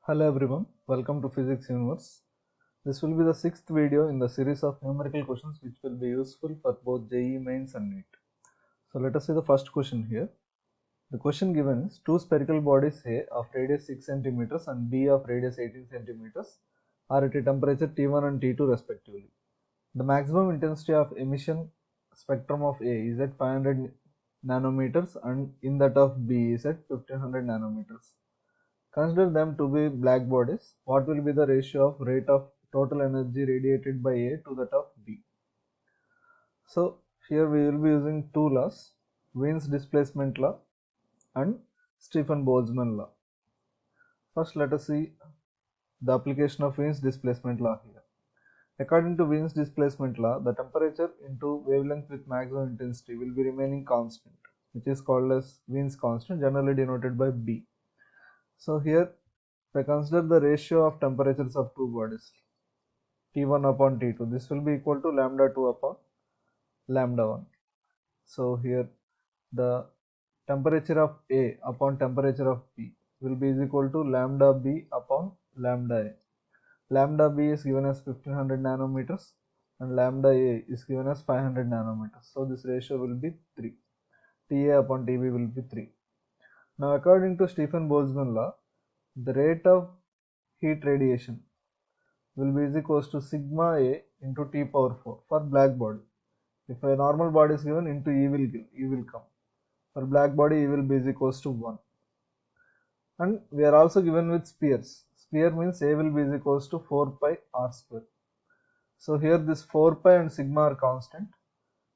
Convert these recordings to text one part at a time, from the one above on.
Hello everyone, welcome to Physics Universe. This will be the sixth video in the series of numerical questions which will be useful for both JEE Mains and NEET. So let us see the first question here. The question given is two spherical bodies A of radius 6 cm and B of radius 18 cm are at a temperature T1 and T2 respectively. The maximum intensity of emission spectrum of A is at 500 nanometers and in that of B is at 1500 nanometers. Consider them to be black bodies. What will be the ratio of rate of total energy radiated by A to that of B? So here we will be using two laws, Wien's displacement law and Stefan Boltzmann law. First let us see the application of Wien's displacement law here. According to Wien's displacement law, the temperature into wavelength with maximum intensity will be remaining constant, which is called as Wien's constant, generally denoted by B. So here, if I consider the ratio of temperatures of two bodies, T1 upon T2, this will be equal to lambda 2 upon lambda 1. So here the temperature of A upon temperature of B will be is equal to lambda B upon lambda A. Lambda B is given as 1500 nanometers and lambda A is given as 500 nanometers. So this ratio will be 3. TA upon TB will be 3. Now according to Stefan Boltzmann law, the rate of heat radiation will be is equals to sigma A into T power 4 for black body. If a normal body is given, into E will come. For black body, E will be is equals to 1. And we are also given with spheres. Sphere means A will be is equals to 4 pi r square. So here this 4 pi and sigma are constant.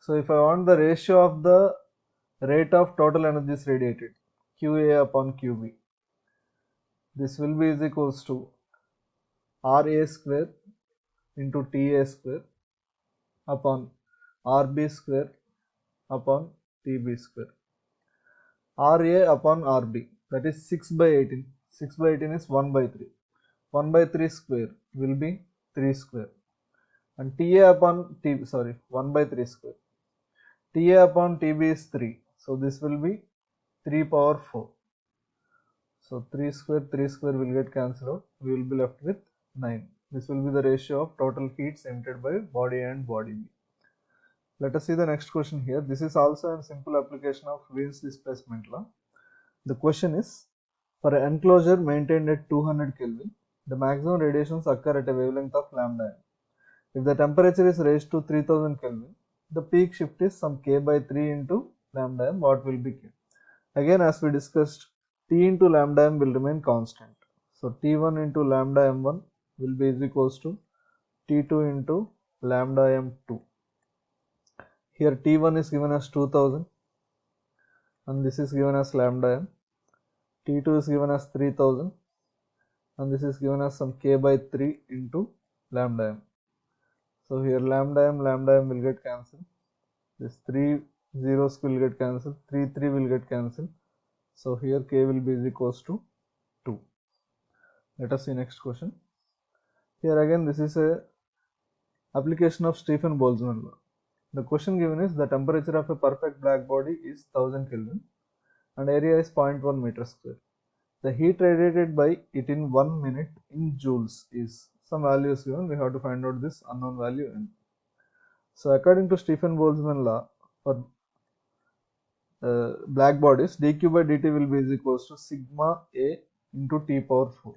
So if I want the ratio of the rate of total energies radiated, QA upon QB, this will be is equals to RA square into TA square upon RB square upon TB square. RA upon RB, that is 6 by 18. 6 by 18 is 1 by 3. 1 by 3 square will be 3 square. And TA upon TB, 1 by 3 square. TA upon TB is 3. So this will be 3 power 4. So 3 square will get cancelled out. We will be left with 9. This will be the ratio of total heats emitted by body A and body B. Let us see the next question here. This is also a simple application of Wien's displacement law. The question is, for an enclosure maintained at 200 Kelvin, the maximum radiations occur at a wavelength of lambda n. If the temperature is raised to 3000 Kelvin, the peak shift is some k by 3 into lambda m. What will be k? Again, as we discussed, T into lambda m will remain constant. So T1 into lambda m1 will be is equals to T2 into lambda m2. Here T1 is given as 2000 and this is given as lambda m. T2 is given as 3000 and this is given as some k by 3 into lambda m. So here lambda m will get cancelled. This 3 zeros will get cancelled. 3 will get cancelled. So here k will be is equals to 2. Let us see next question. Here again this is a application of Stefan Boltzmann law. The question given is the temperature of a perfect black body is 1000 Kelvin and area is 0.1 meter square. The heat radiated by it in 1 minute in joules is some value is given. We have to find out this unknown value n. So according to Stefan Boltzmann law, for black bodies, dq by dt will be is equals to sigma A into T power 4.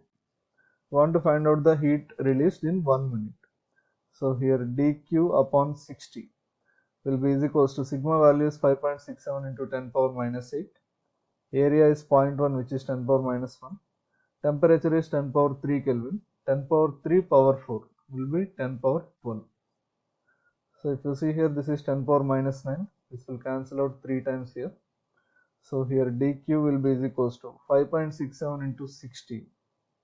We want to find out the heat released in 1 minute. So here dq upon 60 will be is equals to sigma value is 5.67 into 10 power minus 8. Area is 0.1 which is 10 power minus 1. Temperature is 10 power 3 Kelvin. 10 power 3 power 4 will be 10 power 12. So if you see here, this is 10 power minus 9. This will cancel out 3 times here. So here dq will be is equals to 5.67 into 60.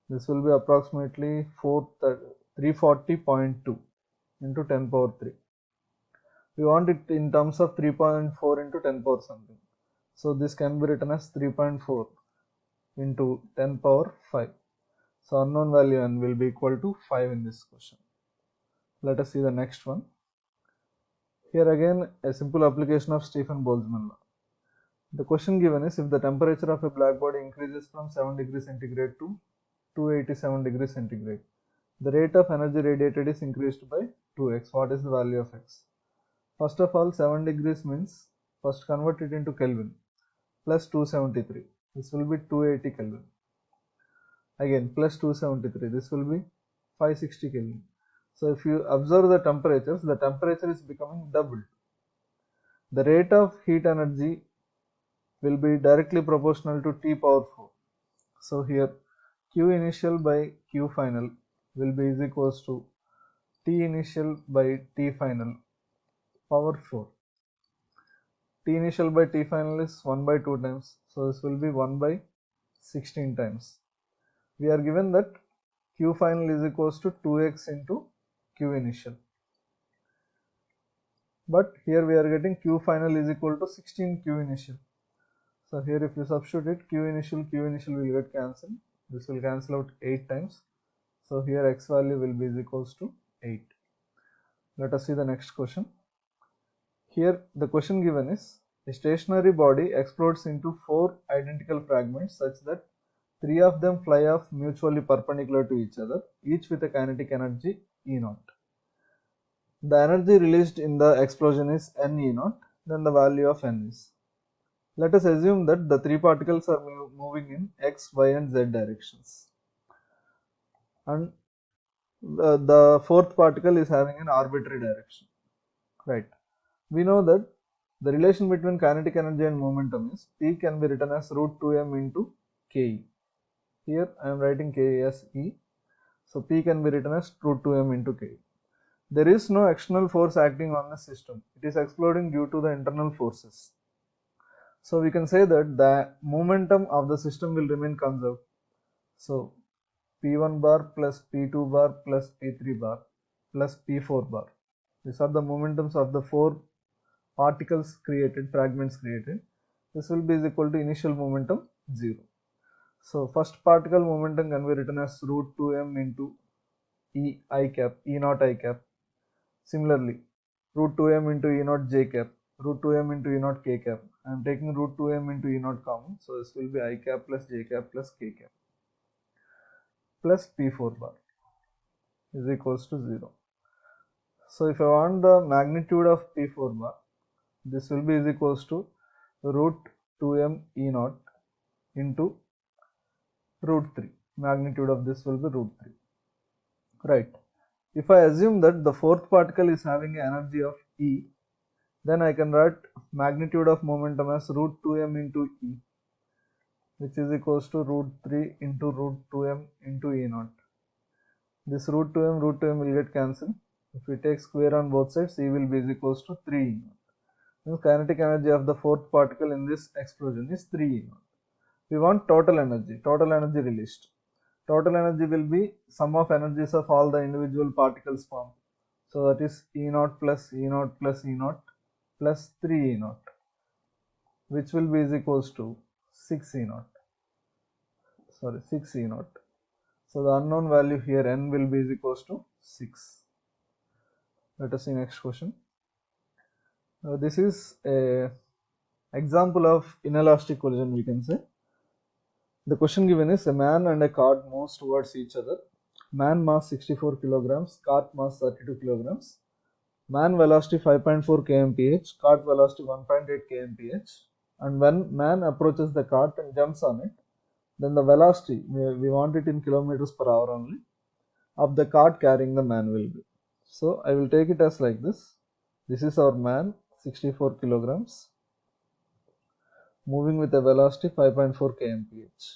This will be approximately 340.2 into 10 power 3. We want it in terms of 3.4 into 10 power something. So this can be written as 3.4 into 10 power 5. So unknown value n will be equal to 5 in this question. Let us see the next one. Here again a simple application of Stefan Boltzmann law. The question given is, if the temperature of a black body increases from 7 degrees centigrade to 287 degrees centigrade. The rate of energy radiated is increased by 2x. What is the value of x? First of all, 7 degrees means, first convert it into Kelvin, plus 273. This will be 280 Kelvin. Again, plus 273. This will be 560 Kelvin. So if you observe the temperatures, the temperature is becoming doubled. The rate of heat energy will be directly proportional to T power 4. So here Q initial by Q final will be is equals to T initial by T final power 4. T initial by T final is 1 by 2 times. So this will be 1 by 16 times. We are given that Q final is equals to 2x into Q initial. But here we are getting Q final is equal to 16 Q initial. So here if you substitute it, Q initial will get cancelled. This will cancel out 8 times. So here x value will be is equals to 8. Let us see the next question. Here the question given is, a stationary body explodes into 4 identical fragments such that 3 of them fly off mutually perpendicular to each other, each with a kinetic energy E0. The energy released in the explosion is n E0, then the value of n is. Let us assume that the 3 particles are moving in x, y and z directions, and the 4th particle is having an arbitrary direction, right? We know that the relation between kinetic energy and momentum is P can be written as root 2m into Ke. Here I am writing Ke as E, so P can be written as root 2m into Ke. There is no external force acting on the system. It is exploding due to the internal forces. So we can say that the momentum of the system will remain conserved. So P1 bar plus P2 bar plus P3 bar plus P4 bar. These are the momentums of the 4 particles created, fragments created. This will be is equal to initial momentum 0. So first particle momentum can be written as root 2m into E I cap, E naught I cap. Similarly, root 2m into E naught j cap, root 2m into E naught k cap. I am taking root 2m into E naught common, so this will be I cap plus j cap plus k cap plus P4 bar is equals to 0. So if I want the magnitude of P4 bar, this will be is equals to root 2m E naught into root 3. Magnitude of this will be root 3. Right. If I assume that the 4th particle is having an energy of E, then I can write magnitude of momentum as root 2m into E, which is equals to root 3 into root 2m into E naught. This root 2m will get cancelled. If we take square on both sides, E will be is equals to 3 E naught. The kinetic energy of the 4th particle in this explosion is 3 E naught. We want total energy released. Total energy will be sum of energies of all the individual particles formed. So that is E naught plus E naught plus E naught plus 3 E naught, which will be is equals to 6 E naught. 6 E naught. So the unknown value here n will be is equals to 6. Let us see next question. This is a example of inelastic collision, we can say. The question given is, a man and a cart moves towards each other. Man mass 64 kilograms, cart mass 32 kilograms. Man velocity 5.4 kmph, cart velocity 1.8 kmph. And when man approaches the cart and jumps on it, then the velocity, we want it in kilometers per hour only, of the cart carrying the man will be. So I will take it as like this. This is our man, 64 kilograms, moving with a velocity 5.4 kmph.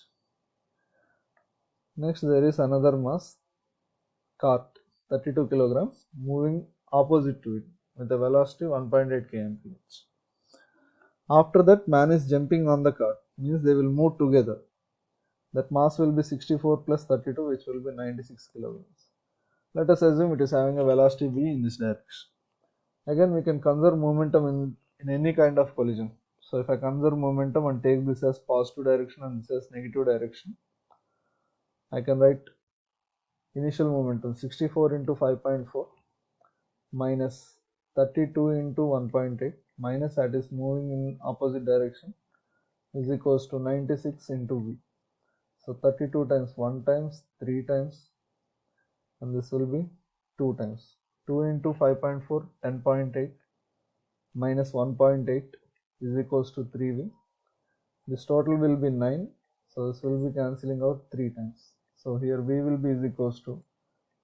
Next there is another mass, cart, 32 kilograms, moving opposite to it with a velocity 1.8 kmph. After that, man is jumping on the cart, means they will move together. That mass will be 64 plus 32, which will be 96 kilograms. Let us assume it is having a velocity v in this direction. Again, we can conserve momentum in any kind of collision. So if I conserve momentum and take this as positive direction and this as negative direction, I can write initial momentum 64 into 5.4 minus 32 into 1.8 minus that is moving in opposite direction is equals to 96 into v. So 32 times 1 times 3 times, and this will be 2 times. 2 into 5.4, 10.8 minus 1.8 is equals to 3V. This total will be 9. So this will be cancelling out 3 times. So here V will be is equals to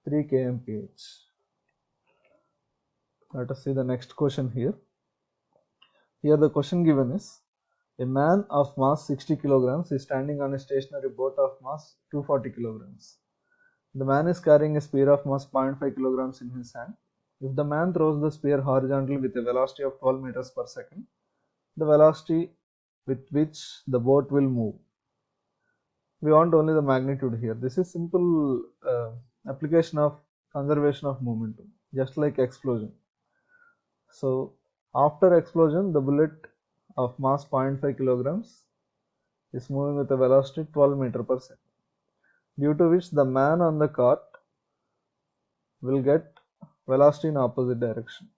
3 kmph. Let us see the next question here. Here the question given is, a man of mass 60 kilograms is standing on a stationary boat of mass 240 kilograms. The man is carrying a spear of mass 0.5 kilograms in his hand. If the man throws the spear horizontally with a velocity of 12 meters per second, the velocity with which the boat will move. We want only the magnitude here. This is simple application of conservation of momentum, just like explosion. So after explosion, the bullet of mass 0.5 kilograms is moving with a velocity 12 meters per second, due to which the man on the cart will get velocity in opposite direction.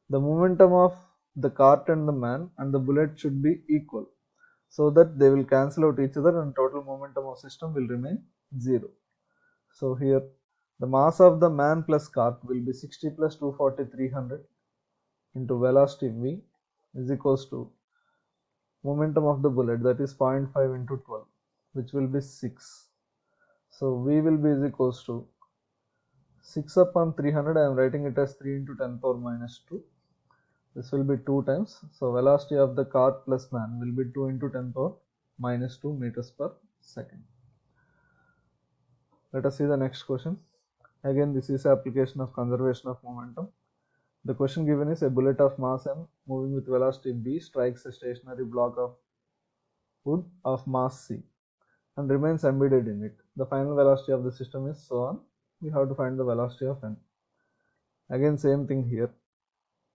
The momentum of the cart and the man and the bullet should be equal, so that they will cancel out each other and total momentum of system will remain 0. So here the mass of the man plus cart will be 60 plus 240, 300 into velocity V is equals to momentum of the bullet, that is 0.5 into 12, which will be 6. So V will be is equals to 6 upon 300. I am writing it as 3 into 10 power minus 2. This will be 2 times. So velocity of the cart plus man will be 2 into 10 power minus 2 meters per second. Let us see the next question. Again, this is application of conservation of momentum. The question given is, a bullet of mass m moving with velocity b strikes a stationary block of wood of mass c and remains embedded in it. The final velocity of the system is so on. We have to find the velocity of n. Again, same thing here.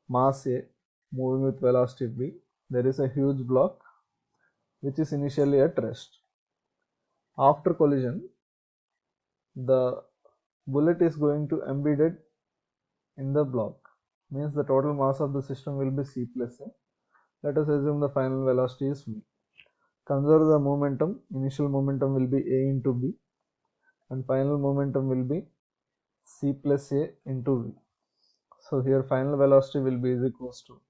Mass a moving with velocity b. There is a huge block which is initially at rest. After collision, the bullet is going to embedded in the block. Means the total mass of the system will be c plus a. Let us assume the final velocity is v. Conserve the momentum. Initial momentum will be a into b, and final momentum will be c plus a into v. So here final velocity will be is equals to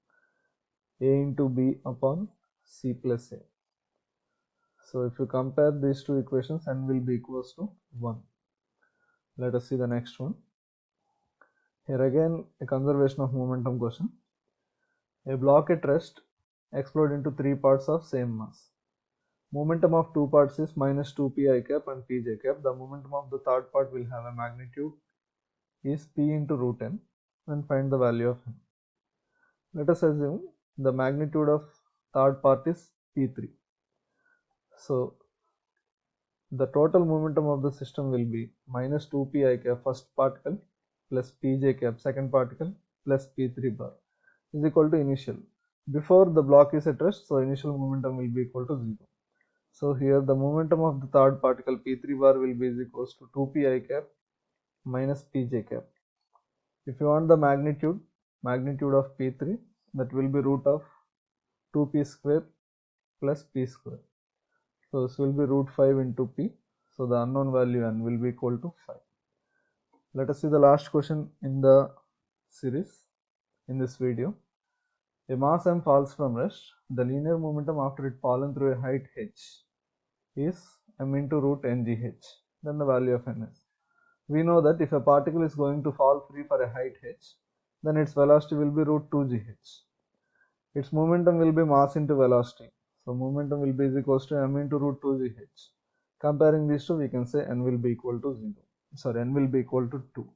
a into b upon c plus a. So if you compare these two equations, n will be equals to 1. Let us see the next one. Here again a conservation of momentum question. A block at rest explode into 3 parts of same mass. Momentum of 2 parts is minus 2 pi cap and pj cap. The momentum of the third part will have a magnitude is p into root n, and find the value of n. Let us assume the magnitude of third part is p3. So the total momentum of the system will be minus 2 pi cap first particle plus pj cap second particle plus p3 bar is equal to initial. Before the block is at rest, so initial momentum will be equal to 0. So here the momentum of the third particle p3 bar will be is equals to 2 pi cap minus pj cap. If you want the magnitude of p3, that will be root of 2p square plus p square. So this will be root 5 into p. So the unknown value n will be equal to 5. Let us see the last question in the series in this video. A mass m falls from rest. The linear momentum after it fallen through a height h is m into root ngh. Then the value of n is. We know that if a particle is going to fall free for a height h, then its velocity will be root 2gh. Its momentum will be mass into velocity. So momentum will be is equals to m into root 2gh. Comparing these two, we can say n will be equal to 0. Sorry, n will be equal to 2.